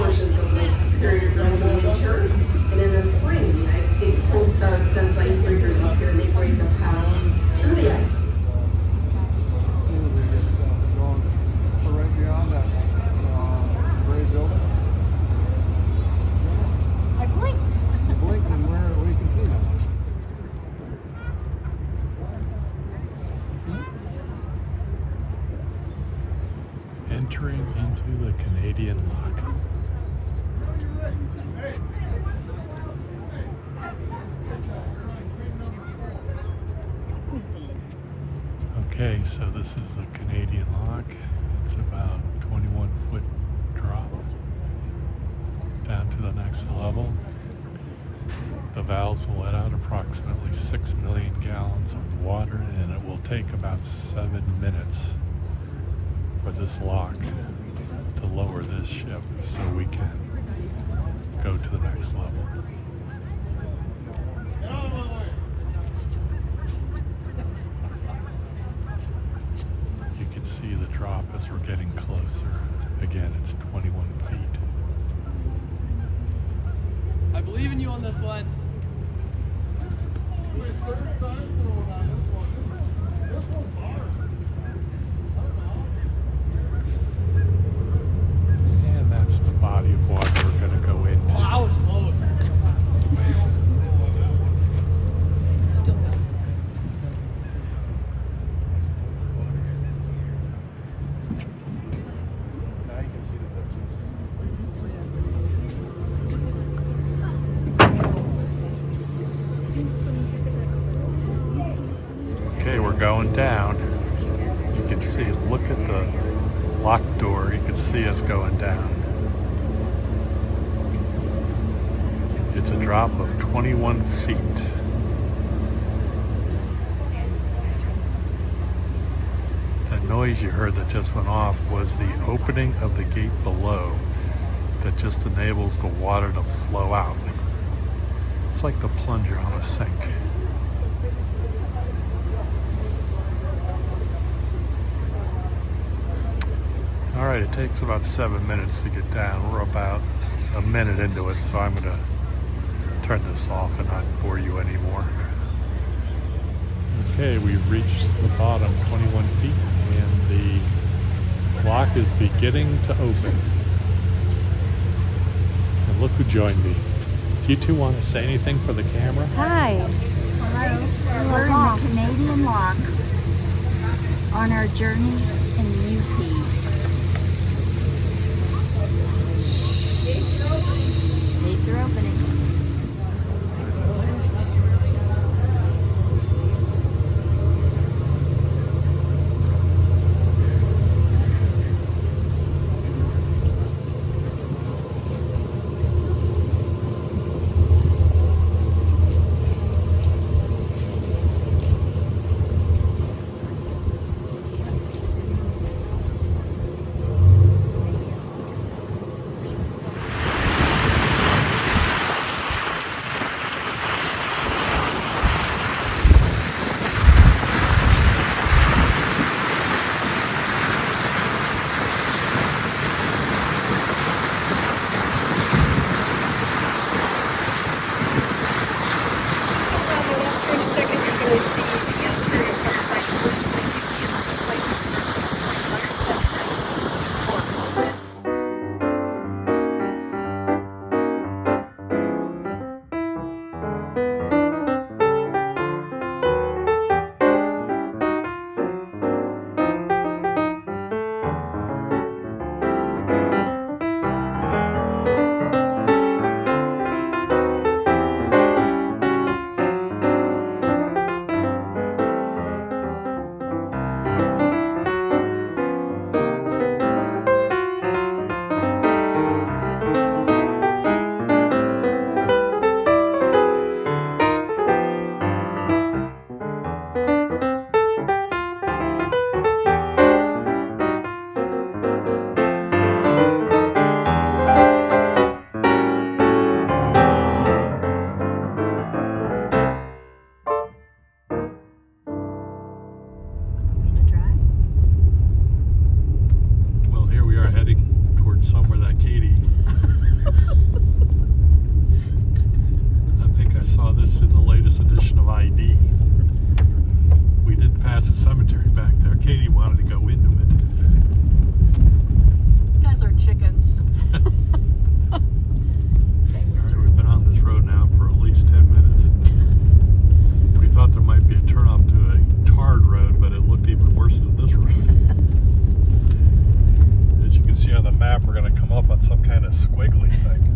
portions of Lake Superior during the winter. And in the spring, the United States Coast Guard sends icebreakers up here and they break a path through the ice. Right beyond that gray building. I blinked. You blinked and where you can see them. Entering into the Canadian Lock. Okay, so this is the Canadian Lock. It's about 21-foot drop down to the next level. The valves will let out approximately 6 million gallons of water, and it will take about 7 minutes for this lock to lower this ship so we can go to the next level. You can see the drop as we're getting closer. Again, it's 21 feet. I believe in you on this one. And that's the body of water we're going to go into. Oh, I was close. Still down. Now you can see the difference. Okay, we're going down. You can see, look at the lock door. You can see us going down. It's a drop of 21 feet. That noise you heard that just went off was the opening of the gate below that just enables the water to flow out. It's like the plunger on a sink. Alright, it takes about 7 minutes to get down. We're about a minute into it, so I'm going to turn this off and not bore you anymore. Okay, we've reached the bottom, 21 feet, and the lock is beginning to open. And look who joined me. Do you two want to say anything for the camera? Hi. Hello. We're in the Canadian Lock on our journey in the UP. Gates are opening. Well, here we are heading towards somewhere that Katy I think I saw this in the latest edition of ID. We did pass a cemetery back there. Katy wanted to go into it. You guys are chickens. Alright, we've been on this road now for at least 10 minutes. We thought there might be a turn off to a tarred road, but it looked even worse than this road. As you can see on the map, we're going to come up on some kind of squiggly thing.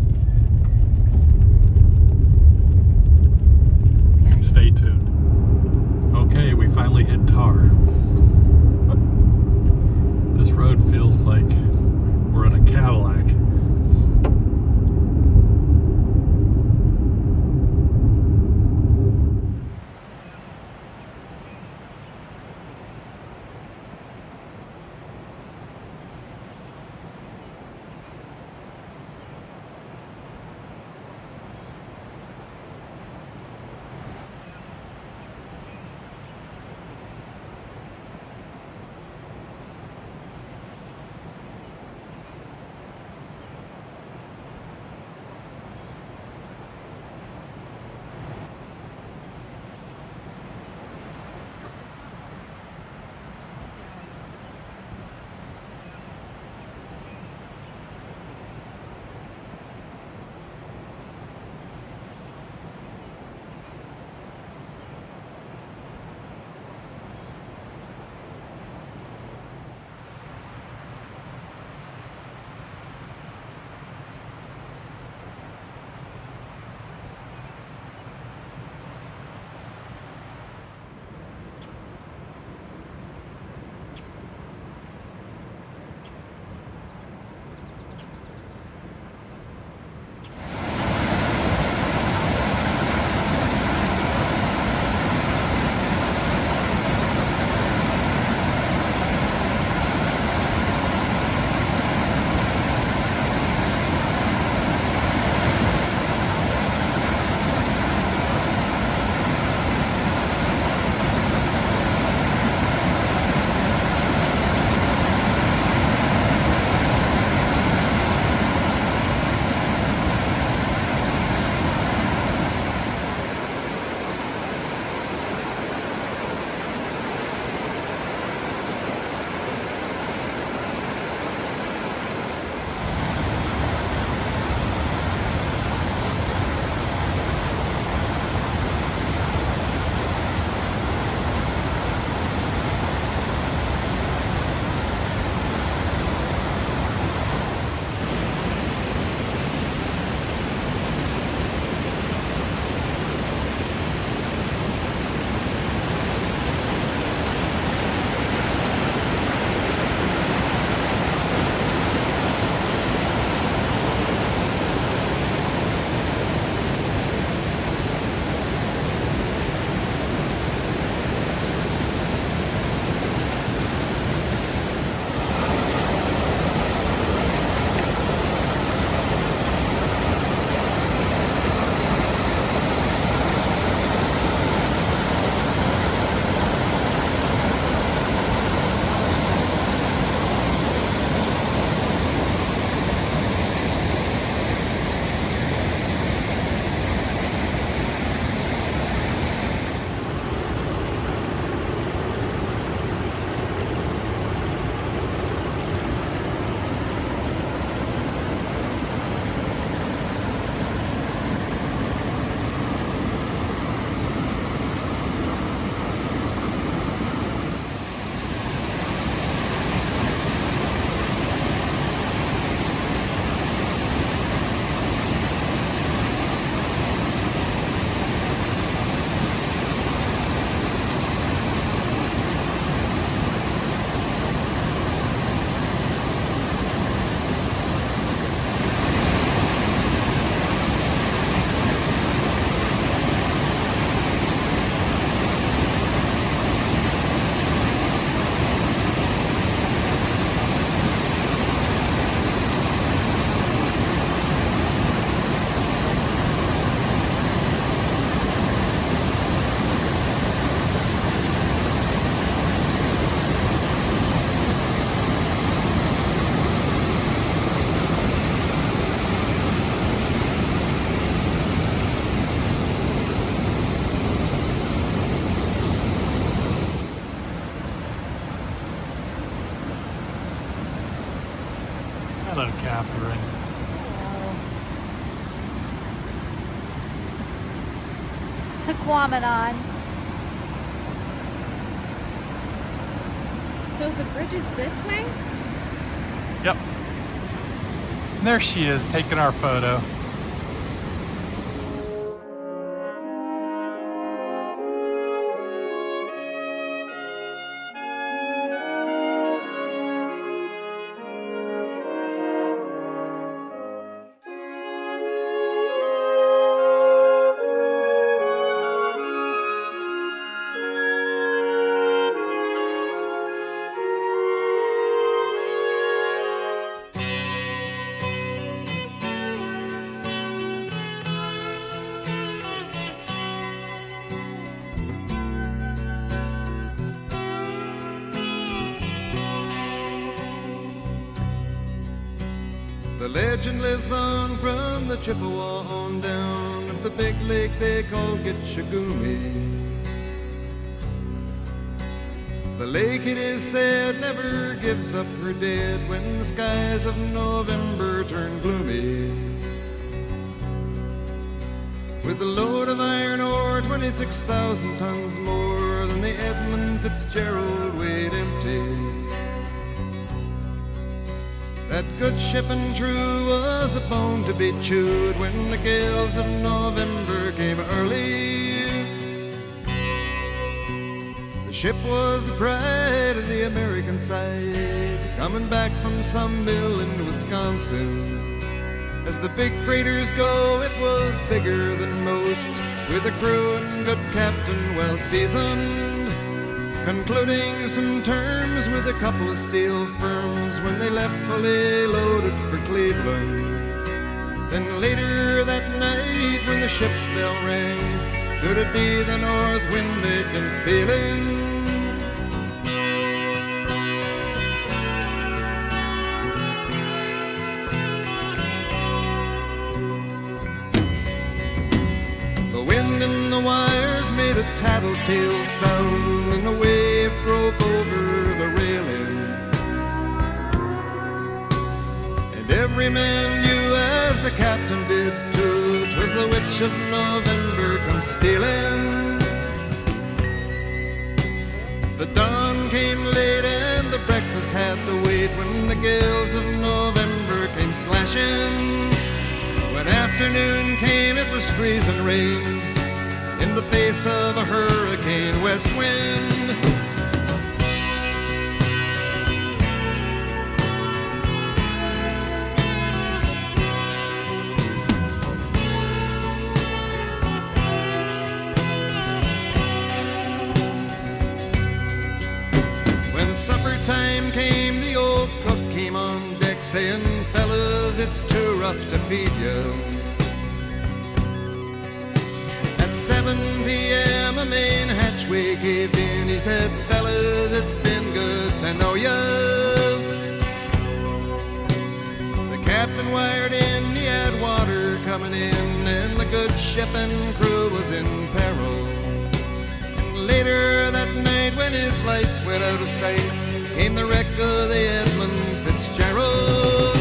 Stay tuned. Okay, we finally hit tar. This road feels like we're in a Cadillac. Hello, Catherine. Tequamanon. So the bridge is this way? Yep. And there she is, taking our photo. The legend lives on from the Chippewa on down of the big lake they call Gitchagumi. The lake, it is said, never gives up her dead when the skies of November turn gloomy. With a load of iron ore, 26,000 tons more than the Edmund Fitzgerald weighed empty. That good ship and true was a bone to be chewed when the gales of November came early. The ship was the pride of the American side, coming back from some mill in Wisconsin. As the big freighters go, it was bigger than most, with a crew and good captain well seasoned, concluding some terms with a couple of steel firms when they left fully loaded for Cleveland. Then later that night when the ship's bell rang, could it be the north wind they'd been feeling? The wind in the wires made a tattletale sound, and the wave broke over the railing. And every man knew, as the captain did too, 'twas the witch of November come stealing. The dawn came late and the breakfast had to wait when the gales of November came slashing. When afternoon came, it was freezing rain in the face of a hurricane west wind. When supper time came, the old cook came on deck saying, "Fellas, it's too rough to feed you." At 7 p.m. a main hatchway caved in. He said, "Fellas, it's been good to know ya." The captain wired in, he had water coming in, and the good ship and crew was in peril. And later that night, when his lights went out of sight, came the wreck of the Edmund Fitzgerald.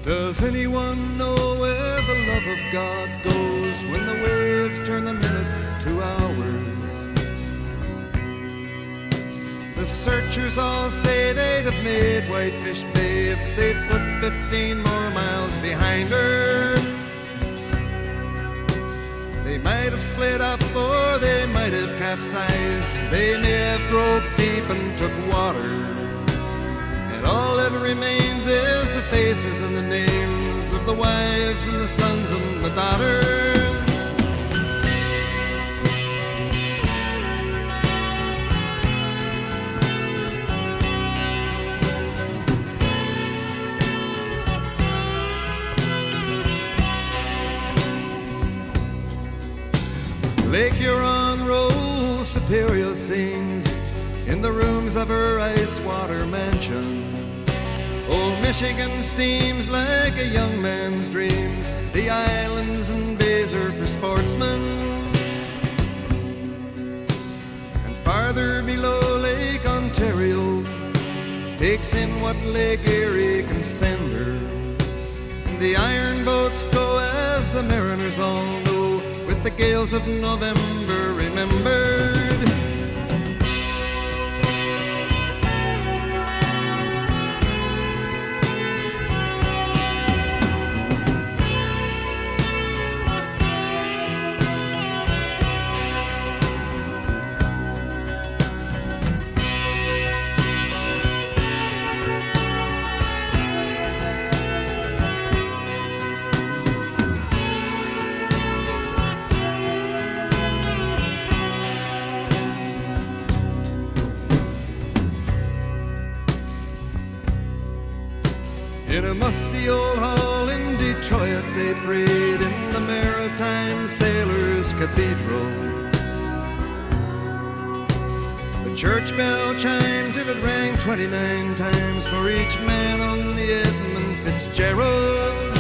Does anyone know where the love of God goes when the waves turn the minutes to hours? The searchers all say they'd have made Whitefish Bay if they'd put 15 more miles behind her. They might have split up or they might have capsized. They may have broke deep and took water. And all that remains is the faces and the names of the wives and the sons and the daughters. Lake Huron rolls, Superior sings. in the rooms of her ice water mansion. Old Michigan steams like a young man's dreams. The islands and bays are for sportsmen. And farther below, Lake Ontario takes in what Lake Erie can send her. And the iron boats go, as the mariners all know, with the gales of November remembered. In a musty old hall in Detroit, they prayed in the Maritime Sailors' Cathedral. The church bell chimed till it rang 29 times for each man on the Edmund Fitzgerald.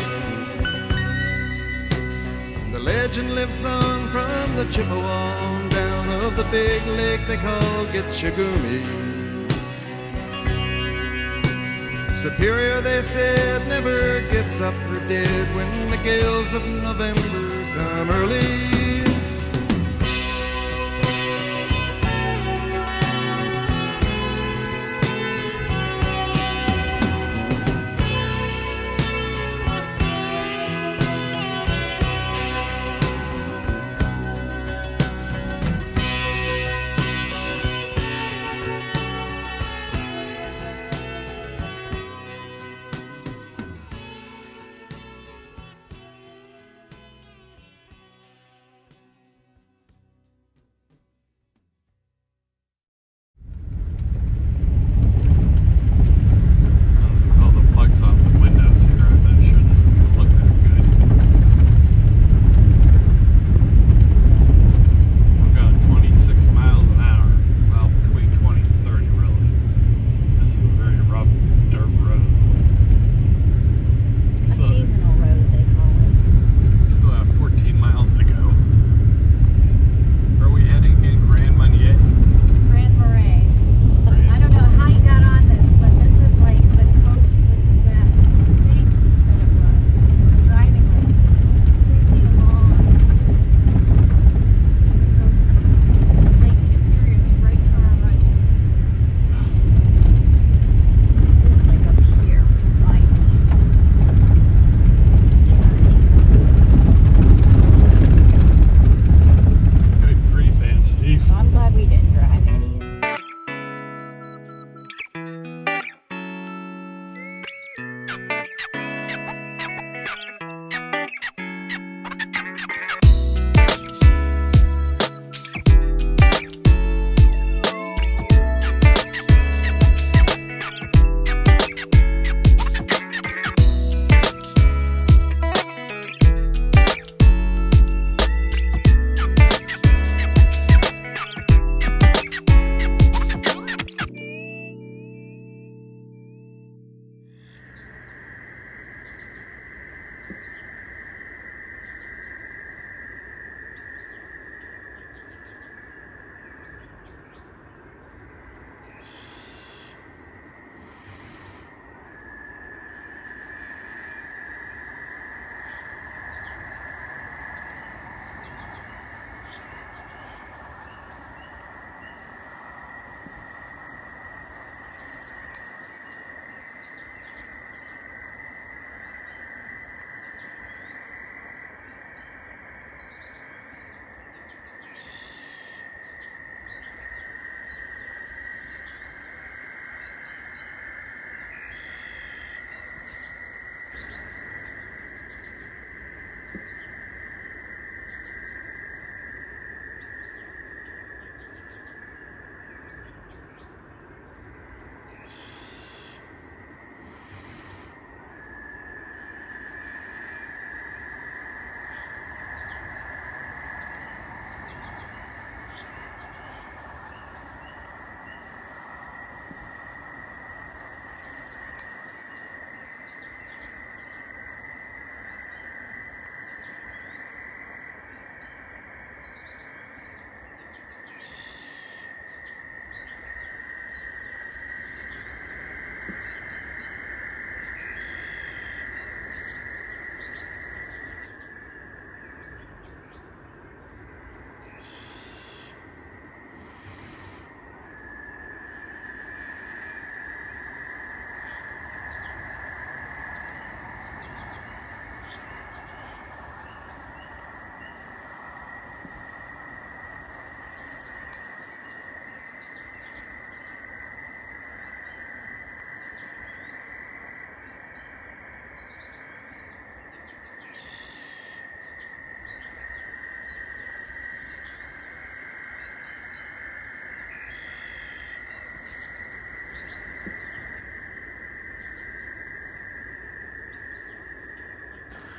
The legend lives on from the Chippewa on down of the big lake they call Gitchagumi. Superior, they said, never gives up her dead when the gales of November come early.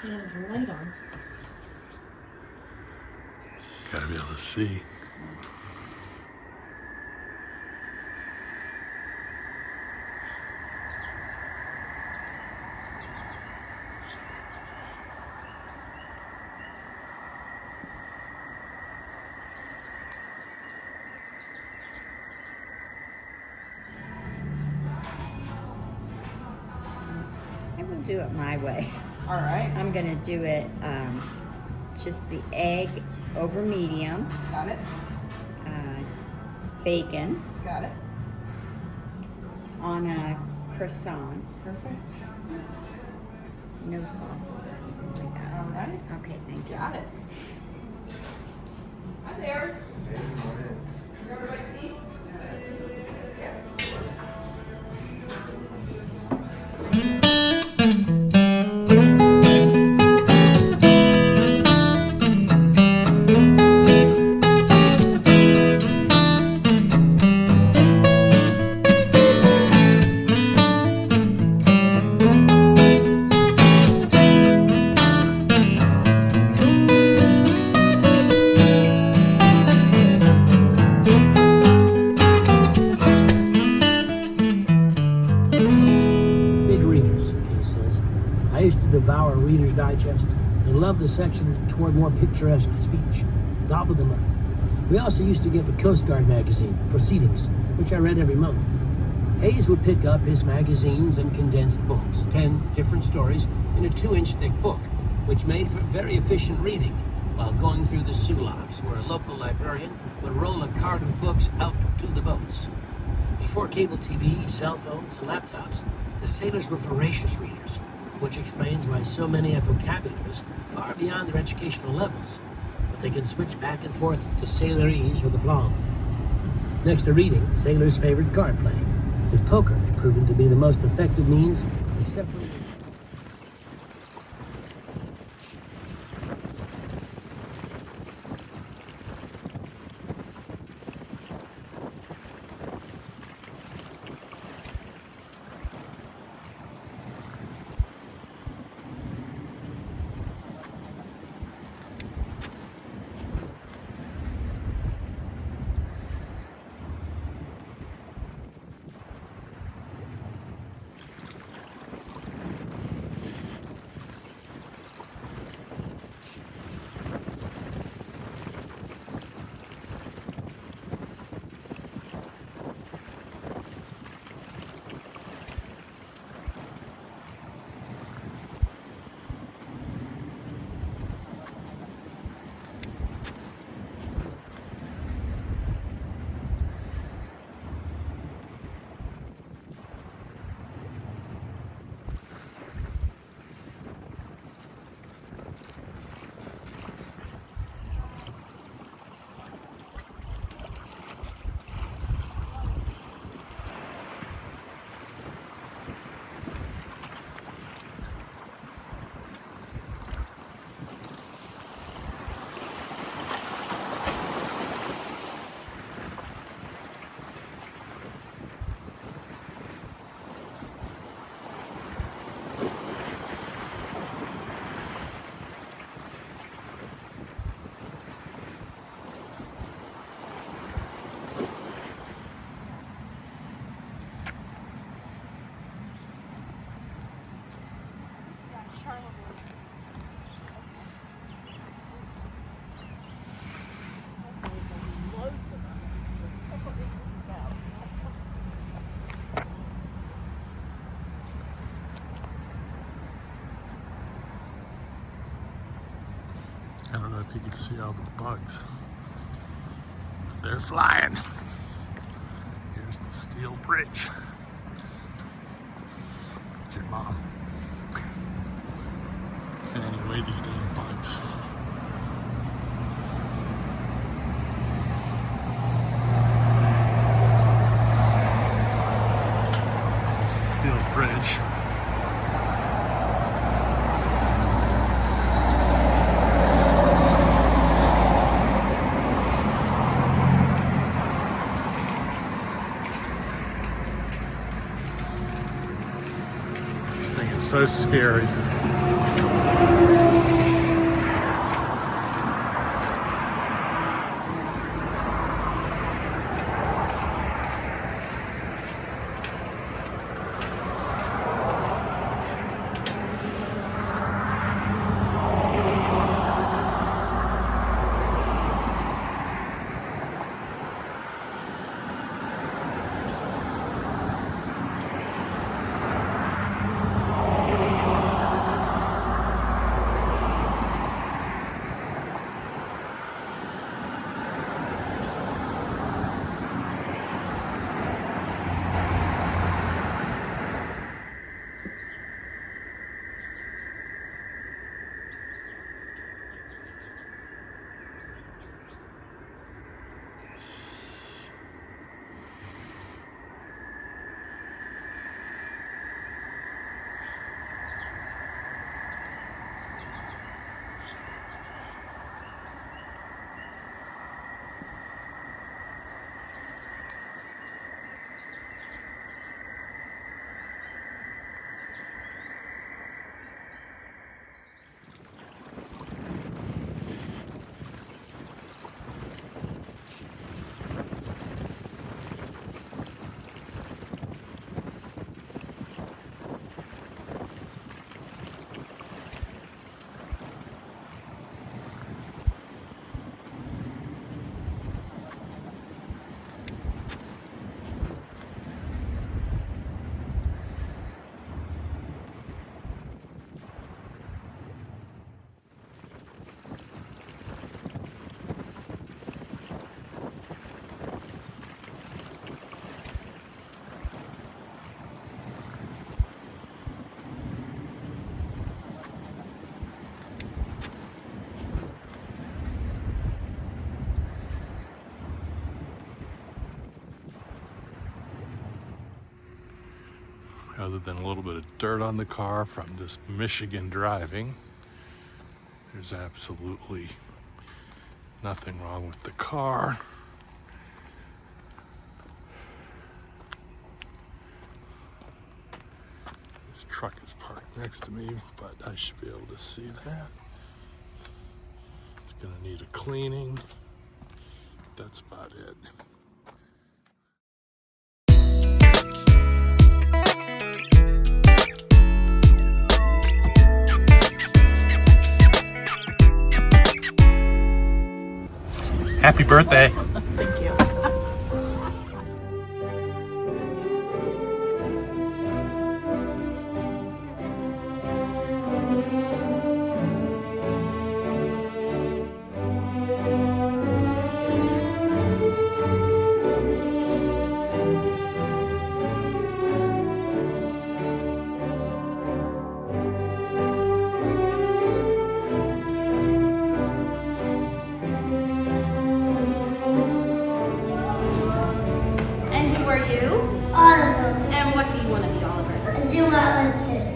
You have the light on. Gotta be able to see. I will do it my way. All right, I'm gonna do it just the egg over medium, got it, bacon got it. on a croissant. Perfect. No sauces or anything like that. All right, Okay, thank you. got it. Hi there. Grab a bite to eat? Big readers, he says. I used to devour Reader's Digest and loved the section toward more picturesque speech. Gobbled them up. We also used to get the Coast Guard magazine, Proceedings, which I read every month. Hayes would pick up his magazines and condensed books, 10 different stories in a 2-inch thick book, which made for very efficient reading while going through the sulaks, where a local librarian would roll a cart of books out to the boats. Before cable TV, cell phones, and laptops, the sailors were voracious readers, which explains why so many have vocabularies far beyond their educational levels, but they can switch back and forth to sailorese or the plum. Next to reading, sailors favored card playing, with poker proving to be the most effective means to separate. I don't know if you can see all the bugs. They're flying. Here's the steel bridge. It's your mom. Anyway, these damn bugs. There's the steel bridge. So scary. other than a little bit of dirt on the car from this Michigan driving. There's absolutely nothing wrong with the car. This truck is parked next to me, but I should be able to see that. It's gonna need a cleaning. That's about it. Happy birthday. Thank you. And who are you? Oliver. And what do you want to be, Oliver? A zoologist.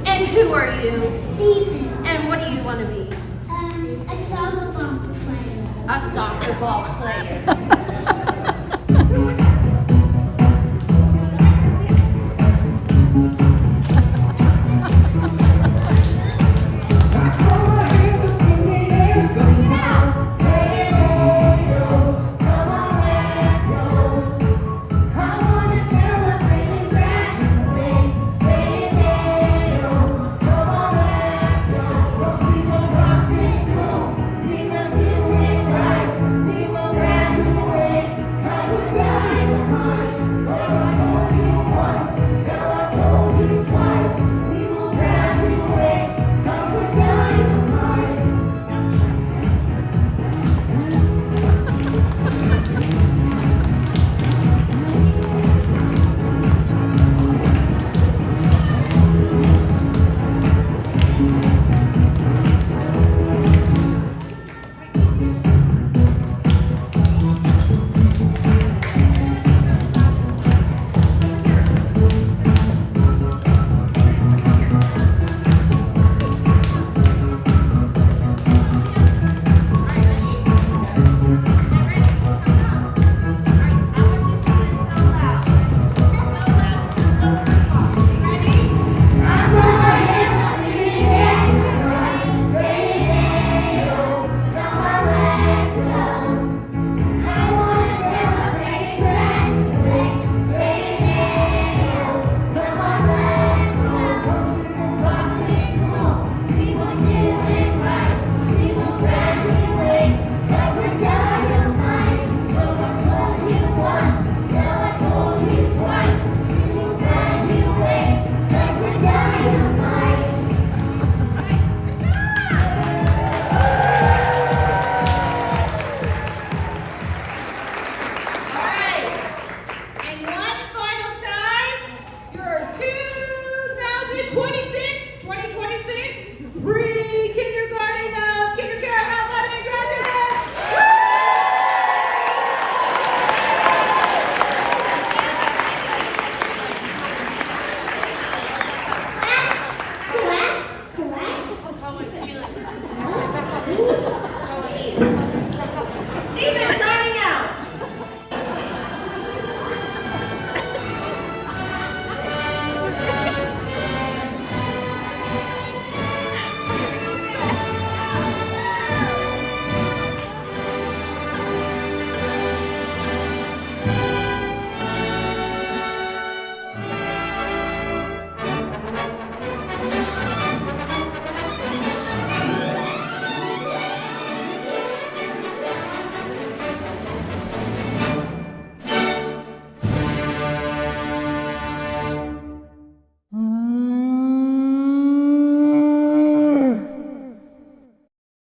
And who are you? Stephen. And what do you want to be? A soccer ball player. A soccer ball player. Right, we will graduate, 'cause we're dynamite.